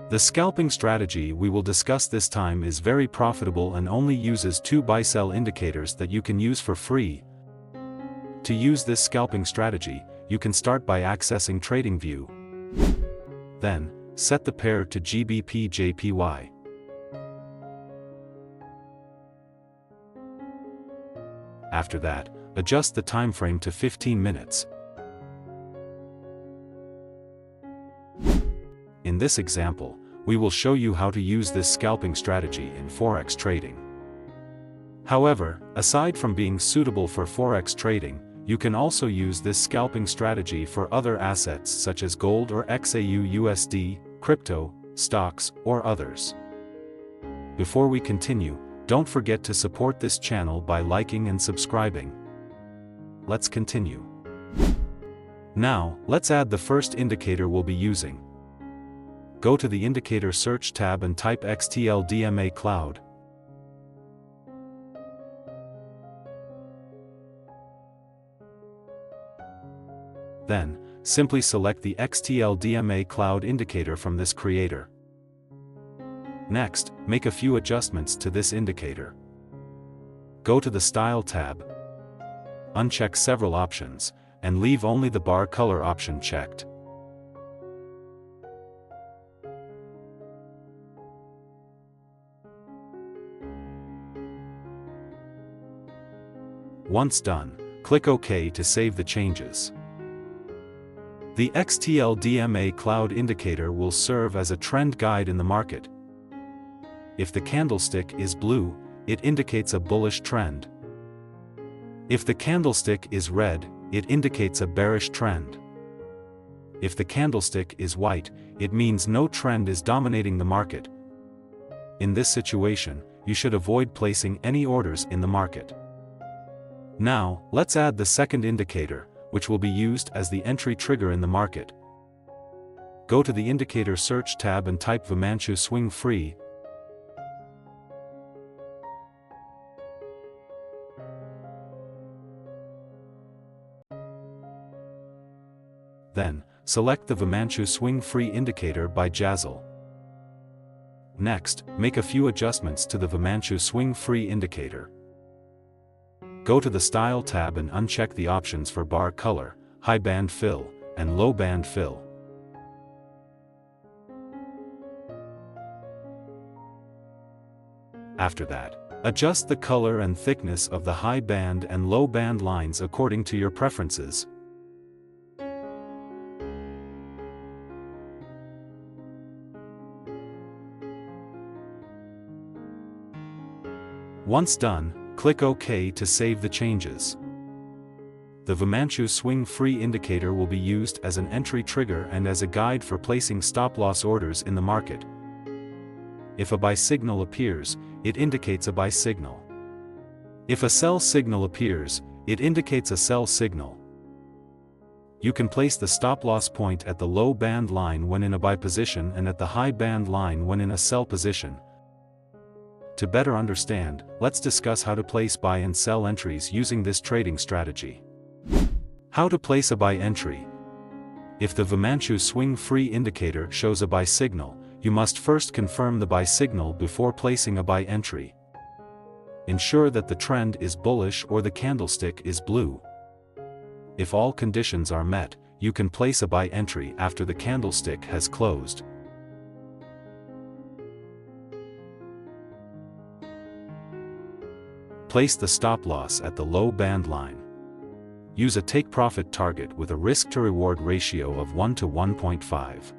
The scalping strategy we will discuss this time is very profitable and only uses 2 buy-sell indicators that you can use for free. To use this scalping strategy, you can start by accessing TradingView. Then, set the pair to GBP/JPY. After that, adjust the time frame to 15 minutes. In this example, we will show you how to use this scalping strategy in forex trading. However, aside from being suitable for forex trading, you can also use this scalping strategy for other assets such as gold or XAUUSD, crypto, stocks, or others. Before we continue, don't forget to support this channel by liking and subscribing. Let's continue. Now, let's add the first indicator we'll be using. Go to the Indicator Search tab and type XTLDMA Cloud. Then, simply select the XTLDMA Cloud indicator from this creator. Next, make a few adjustments to this indicator. Go to the Style tab, uncheck several options, and leave only the bar color option checked. Once done, click OK to save the changes. The XTLDMA Cloud indicator will serve as a trend guide in the market. If the candlestick is blue, it indicates a bullish trend. If the candlestick is red, it indicates a bearish trend. If the candlestick is white, it means no trend is dominating the market. In this situation, you should avoid placing any orders in the market. Now, let's add the second indicator, which will be used as the entry trigger in the market. Go to the Indicator Search tab and type Vumanchu Swing Free. Then, select the Vumanchu Swing Free indicator by Jazzle. Next, make a few adjustments to the Vumanchu Swing Free indicator. Go to the Style tab and uncheck the options for bar color, high band fill, and low band fill. After that, adjust the color and thickness of the high band and low band lines according to your preferences. Once done, click OK to save the changes. The Vumanchu Swing Free indicator will be used as an entry trigger and as a guide for placing stop-loss orders in the market. If a buy signal appears, it indicates a buy signal. If a sell signal appears, it indicates a sell signal. You can place the stop-loss point at the low band line when in a buy position and at the high band line when in a sell position. To better understand, let's discuss how to place buy and sell entries using this trading strategy. How to place a buy entry. If the Vumanchu Swing Free indicator shows a buy signal, you must first confirm the buy signal before placing a buy entry. Ensure that the trend is bullish or the candlestick is blue. If all conditions are met, you can place a buy entry after the candlestick has closed. Place the stop loss at the low band line. Use a take profit target with a risk to reward ratio of 1 to 1.5.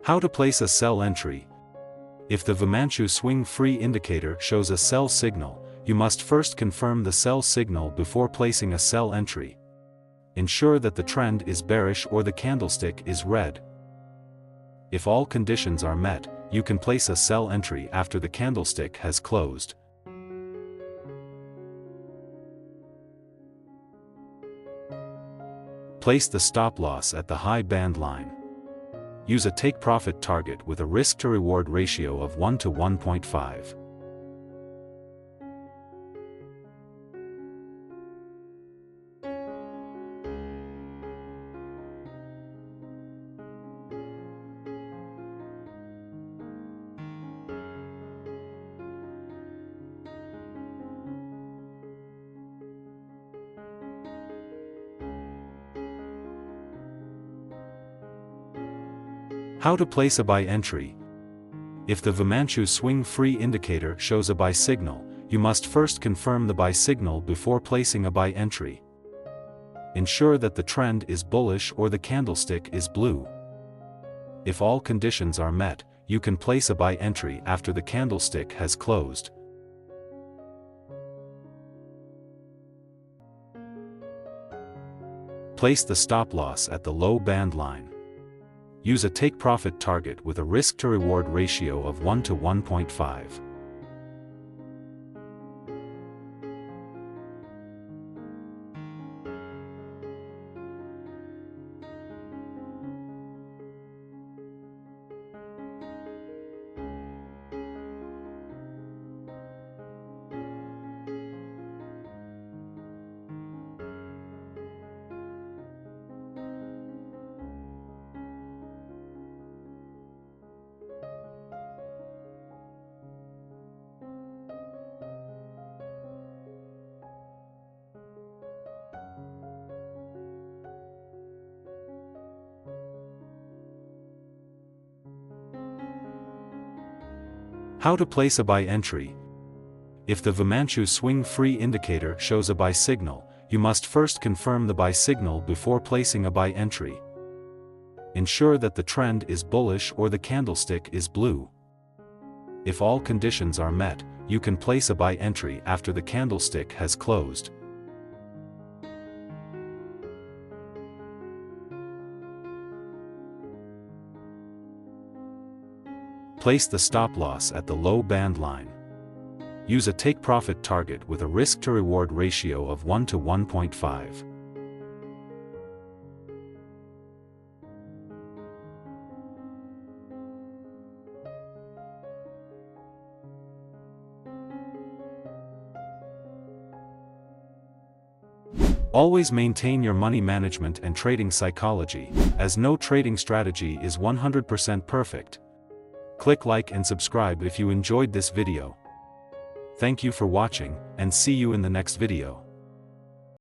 How to place a sell entry. If the Vumanchu Swing Free indicator shows a sell signal, you must first confirm the sell signal before placing a sell entry. Ensure that the trend is bearish or the candlestick is red. If all conditions are met, you can place a sell entry after the candlestick has closed. Place the stop loss at the high band line. Use a take-profit target with a risk-to-reward ratio of 1 to 1.5. How to place a buy entry. If the Vumanchu swing free indicator shows a buy signal, you must first confirm the buy signal before placing a buy entry. Ensure that the trend is bullish or the candlestick is blue. If all conditions are met, you can place a buy entry after the candlestick has closed. Place the stop loss at the low band line. Use a take-profit target with a risk-to-reward ratio of 1 to 1.5. How to place a buy entry. If the Vumanchu swing free indicator shows a buy signal, you must first confirm the buy signal before placing a buy entry. Ensure that the trend is bullish or the candlestick is blue. If all conditions are met, you can place a buy entry after the candlestick has closed. Place the stop loss at the low band line. Use a take-profit target with a risk-to-reward ratio of 1 to 1.5. Always maintain your money management and trading psychology, as no trading strategy is 100% perfect. Click like and subscribe if you enjoyed this video. Thank you for watching, and see you in the next video.